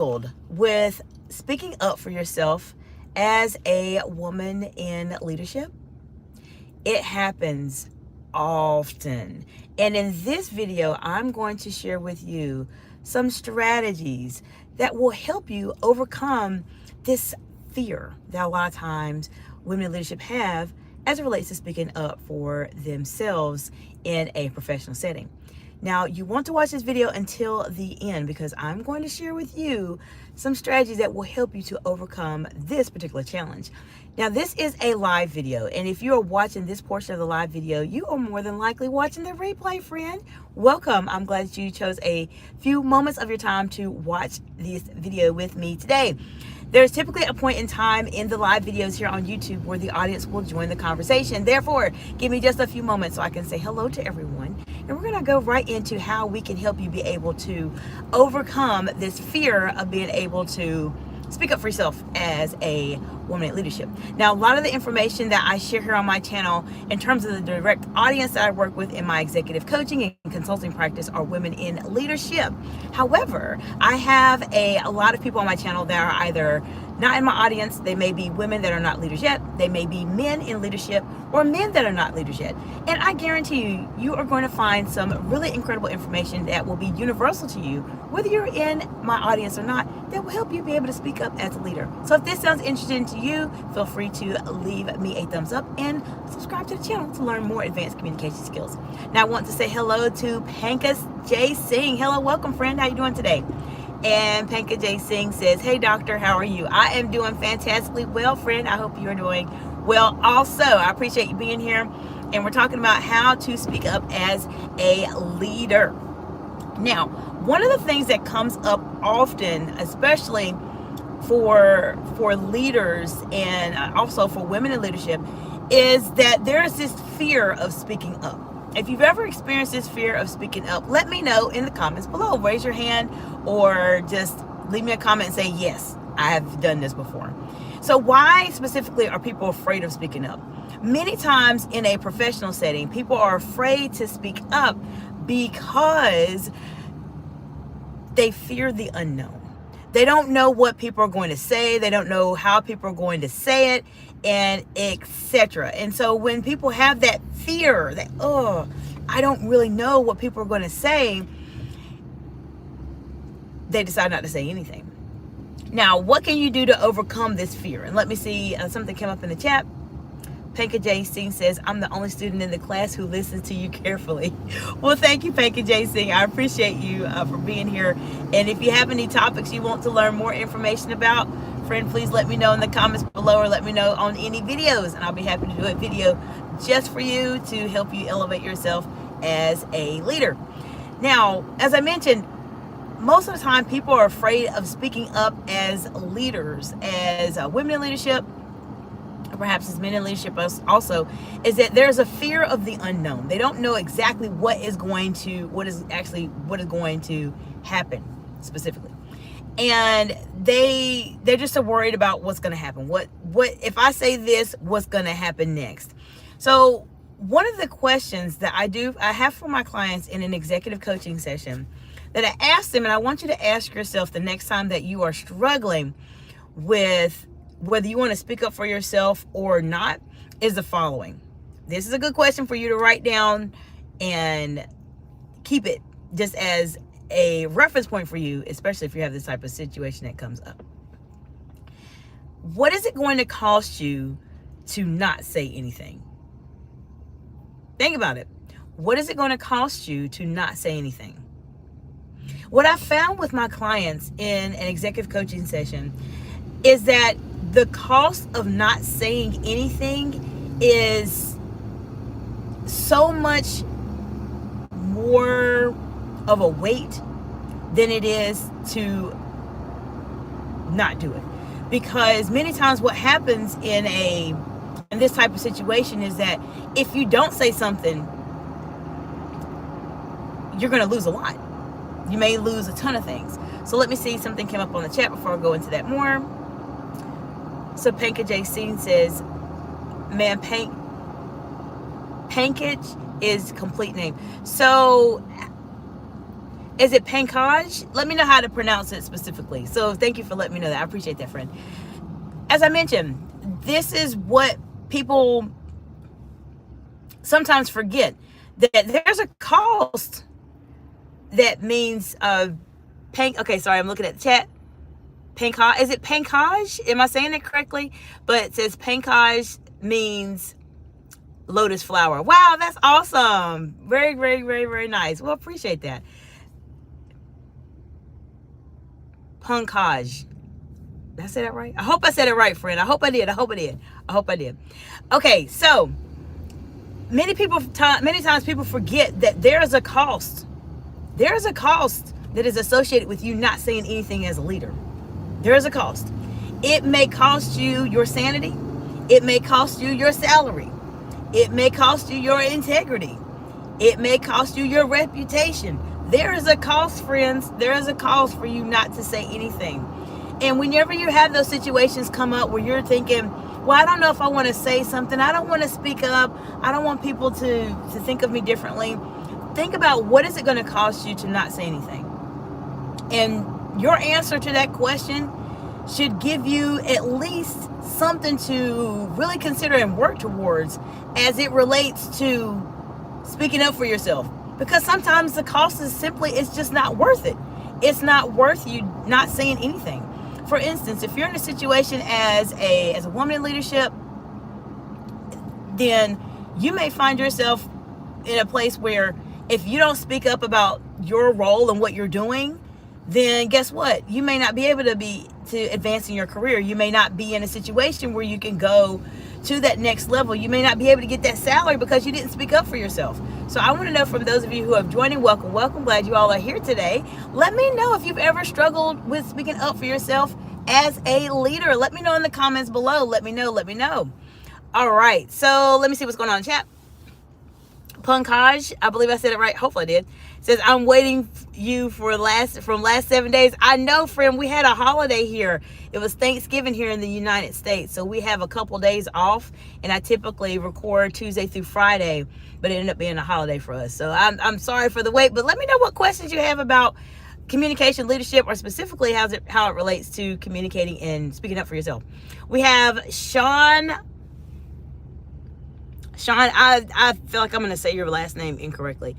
with speaking up for yourself as a woman in leadership? It happens often. And in this video, I'm going to share with you some strategies that will help you overcome this fear that a lot of times women in leadership have as it relates to speaking up for themselves in a professional setting. Now, you want to watch this video until the end because I'm going to share with you some strategies that will help you to overcome this particular challenge. Now, this is a live video, and if you are watching this portion of the live video, you are more than likely watching the replay, friend. Welcome. I'm glad that you chose a few moments of your time to watch this video with me today. There's typically a point in time in the live videos here on YouTube where the audience will join the conversation. Therefore, give me just a few moments so I can say hello to everyone. And we're going to go right into how we can help you be able to overcome this fear of being able to speak up for yourself as a woman in leadership. Now, a lot of the information that I share here on my channel in terms of the direct audience that I work with in my executive coaching and consulting practice are women in leadership. However, I have a lot of people on my channel that are either not in my audience. They may be women that are not leaders yet. They may be men in leadership or men that are not leaders yet. And I guarantee you, you are going to find some really incredible information that will be universal to you, whether you're in my audience or not, that will help you be able to speak up as a leader. So if this sounds interesting to you, feel free to leave me a thumbs up and subscribe to the channel to learn more advanced communication skills. Now I want to say hello to Pankaj J. Singh. Hello, welcome friend. How you doing today? And Pankaj J. Singh says, hey doctor, how are you? I am doing fantastically well, friend. I hope you are doing well also. I appreciate you being here. And we're talking about how to speak up as a leader. Now, one of the things that comes up often, especially for leaders and also for women in leadership, is that there is this fear of speaking up. If you've ever experienced this fear of speaking up, let me know in the comments below. Raise your hand or just leave me a comment and say, yes, I have done this before. So why specifically are people afraid of speaking up? Many times in a professional setting, people are afraid to speak up because they fear the unknown. They don't know what people are going to say. They don't know how people are going to say it, and etc. And so when people have that fear that, oh, I don't really know what people are going to say, they decide not to say anything. Now, what can you do to overcome this fear? And let me see, something came up in the chat. Pankaj J. Singh says, I'm the only student in the class who listens to you carefully. Well, thank you, Pankaj J. Singh. I appreciate you for being here. And if you have any topics you want to learn more information about, friend, please let me know in the comments below or let me know on any videos. And I'll be happy to do a video just for you to help you elevate yourself as a leader. Now, as I mentioned, most of the time people are afraid of speaking up as leaders, as women in leadership, perhaps as men in leadership also, is that there's a fear of the unknown. They don't know exactly what is going to happen specifically. And they're just so worried about what's going to happen. What if I say this, what's going to happen next? So one of the questions that I have for my clients in an executive coaching session that I ask them, and I want you to ask yourself the next time that you are struggling with whether you want to speak up for yourself or not, is the following. This is a good question for you to write down and keep it just as a reference point for you, especially if you have this type of situation that comes up. What is it going to cost you to not say anything? Think about it. What is it going to cost you to not say anything? What I found with my clients in an executive coaching session is that the cost of not saying anything is so much more of a weight than it is to not do it. Because many times what happens in this type of situation is that if you don't say something, you're going to lose a lot. You may lose a ton of things. So let me see, something came up on the chat before I go into that more. So Pankaj J. Singh says, man, Pankaj is complete name. So Is it Pankaj? Let me know how to pronounce it specifically. So thank you for letting me know that. I appreciate that, friend. As I mentioned, this is what people sometimes forget, that there's a cost that means okay, sorry, I'm looking at the chat. Pankaj, is it Pankaj? Am I saying it correctly? But it says Pankaj means lotus flower. Wow, that's awesome. Very, very, very, very nice. Well, appreciate that. Pankaj. Did I say that right? I hope I said it right, friend. I hope I did. I hope I did. I hope I did. Okay, so many times people forget that there is a cost. There is a cost that is associated with you not saying anything as a leader. There is a cost. It may cost you your sanity. It may cost you your salary. It may cost you your integrity. It may cost you your reputation. There is a cost, friends. There is a cost for you not to say anything. And whenever you have those situations come up where you're thinking, well, I don't know if I want to say something. I don't want to speak up. I don't want people to think of me differently. Think about, what is it going to cost you to not say anything? And your answer to that question should give you at least something to really consider and work towards as it relates to speaking up for yourself. Because sometimes the cost is simply, it's just not worth it. It's not worth you not saying anything. For instance, if you're in a situation as a woman in leadership, then you may find yourself in a place where if you don't speak up about your role and what you're doing, then guess what? You may not be able to advance in your career. You may not be in a situation where you can go to that next level. You may not be able to get that salary because you didn't speak up for yourself. So I want to know, from those of you who have joined in, welcome. Glad you all are here today. Let me know if you've ever struggled with speaking up for yourself as a leader. Let me know in the comments below. Let me know. All right, so let me see what's going on in chat. Pankaj, I believe I said it right. Hopefully I did. Says, I'm waiting you from last 7 days. I know, friend, we had a holiday here. It was Thanksgiving here in the United States. So we have a couple days off, and I typically record Tuesday through Friday, but it ended up being a holiday for us. So I'm sorry for the wait, but let me know what questions you have about communication, leadership, or specifically how it relates to communicating and speaking up for yourself. We have Sean, I feel like I'm going to say your last name incorrectly.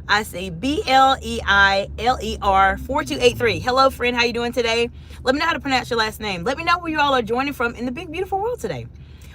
I see BLEILER 4283. Hello, friend. How you doing today? Let me know how to pronounce your last name. Let me know where you all are joining from in the big, beautiful world today.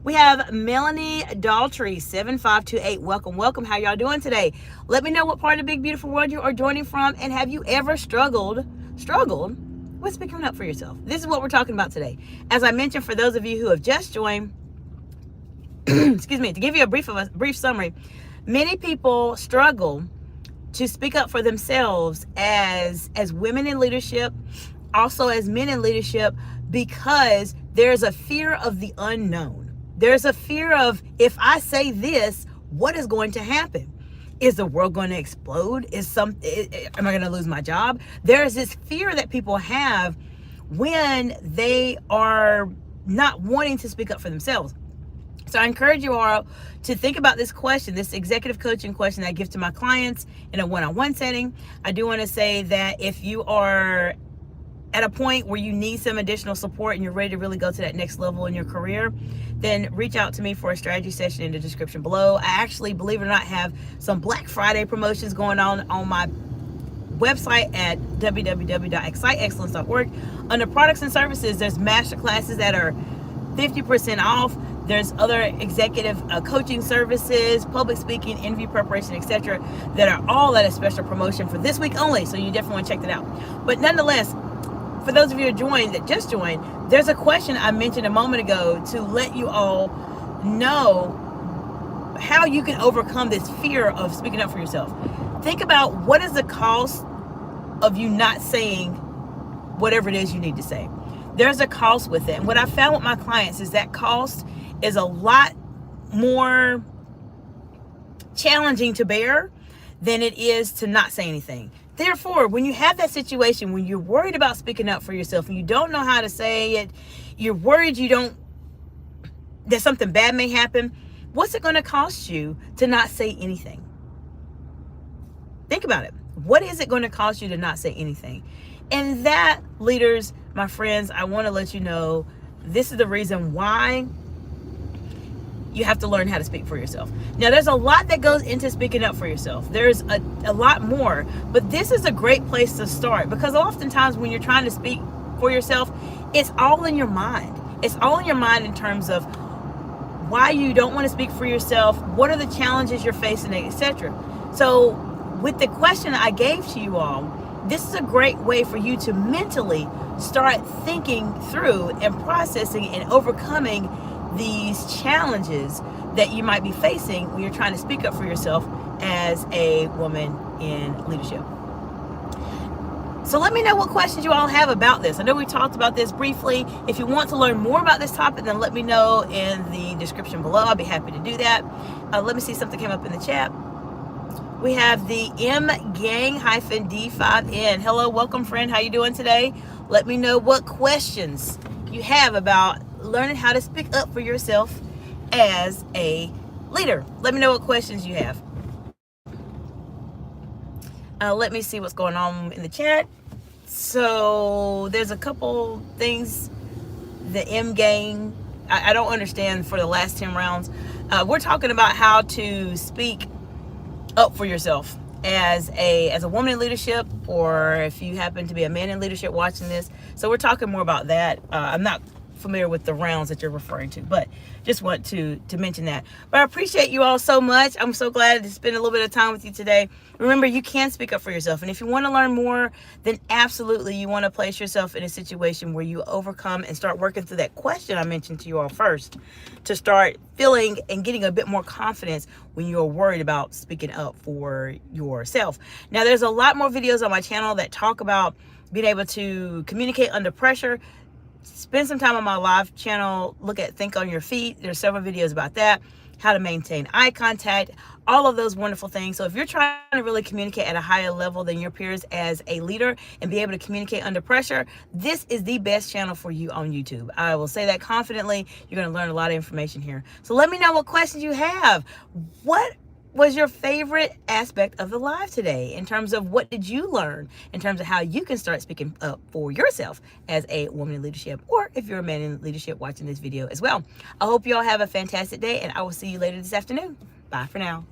We have Melanie Daltrey 7528. Welcome. How y'all doing today? Let me know what part of the big, beautiful world you are joining from, and have you ever struggled with speaking up for yourself? This is what we're talking about today. As I mentioned, for those of you who have just joined, excuse me, to give you a brief summary, many people struggle to speak up for themselves as women in leadership, also as men in leadership, because there's a fear of the unknown. There's a fear of, if I say this, what is going to happen? Is the world going to explode? Am I going to lose my job? There's this fear that people have when they are not wanting to speak up for themselves. So I encourage you all to think about this question, this executive coaching question that I give to my clients in a one-on-one setting. I do want to say that if you are at a point where you need some additional support and you're ready to really go to that next level in your career, then reach out to me for a strategy session in the description below. I actually, believe it or not, have some Black Friday promotions going on my website at www.exciteexcellence.org. Under products and services, there's master classes that are 50% off. There's other executive coaching services, public speaking, interview preparation, etc., that are all at a special promotion for this week only. So you definitely want to check that out. But nonetheless, for those of you that just joined, there's a question I mentioned a moment ago to let you all know how you can overcome this fear of speaking up for yourself. Think about, what is the cost of you not saying whatever it is you need to say? There's a cost with it. And what I found with my clients is that cost is a lot more challenging to bear than it is to not say anything. Therefore, when you have that situation, when you're worried about speaking up for yourself and you don't know how to say it, you're worried that something bad may happen, what's it going to cost you to not say anything? Think about it. What is it going to cost you to not say anything? And that, leaders, my friends, I want to let you know, this is the reason why you have to learn how to speak for yourself. Now, there's a lot that goes into speaking up for yourself. There's a lot more, but this is a great place to start, because oftentimes when you're trying to speak for yourself, it's all in your mind. It's all in your mind in terms of why you don't want to speak for yourself, what are the challenges you're facing, etc. So with the question I gave to you all, this is a great way for you to mentally start thinking through and processing and overcoming these challenges that you might be facing when you're trying to speak up for yourself as a woman in leadership. So let me know what questions you all have about this. I know we talked about this briefly. If you want to learn more about this topic, then let me know in the description below. I'll be happy to do that. Let me see, something came up in the chat. We have the mgang-d5n. Hello, welcome friend. How you doing today? Let me know what questions you have about learning how to speak up for yourself as a leader. Let me know what questions you have. Let me see what's going on in the chat. So there's a couple things. The M gang, I don't understand for the last 10 rounds. We're talking about how to speak up for yourself as a woman in leadership, or if you happen to be a man in leadership watching this. So we're talking more about that. I'm not familiar with the rounds that you're referring to, but just want to mention that. But I appreciate you all so much. I'm so glad to spend a little bit of time with you today. Remember, you can speak up for yourself, and if you want to learn more, then absolutely you want to place yourself in a situation where you overcome and start working through that question I mentioned to you all first, to start feeling and getting a bit more confidence when you're worried about speaking up for yourself. Now, there's a lot more videos on my channel that talk about being able to communicate under pressure. Spend some time on my live channel. Look at Think on Your Feet. There's several videos about that, how to maintain eye contact, all of those wonderful things. So if you're trying to really communicate at a higher level than your peers as a leader and be able to communicate under pressure, this is the best channel for you on YouTube. I will say that confidently. You're going to learn a lot of information here. So let me know what questions you have. What was your favorite aspect of the live today, in terms of what did you learn in terms of how you can start speaking up for yourself as a woman in leadership, or if you're a man in leadership watching this video as well. I hope you all have a fantastic day, and I will see you later this afternoon. Bye for now.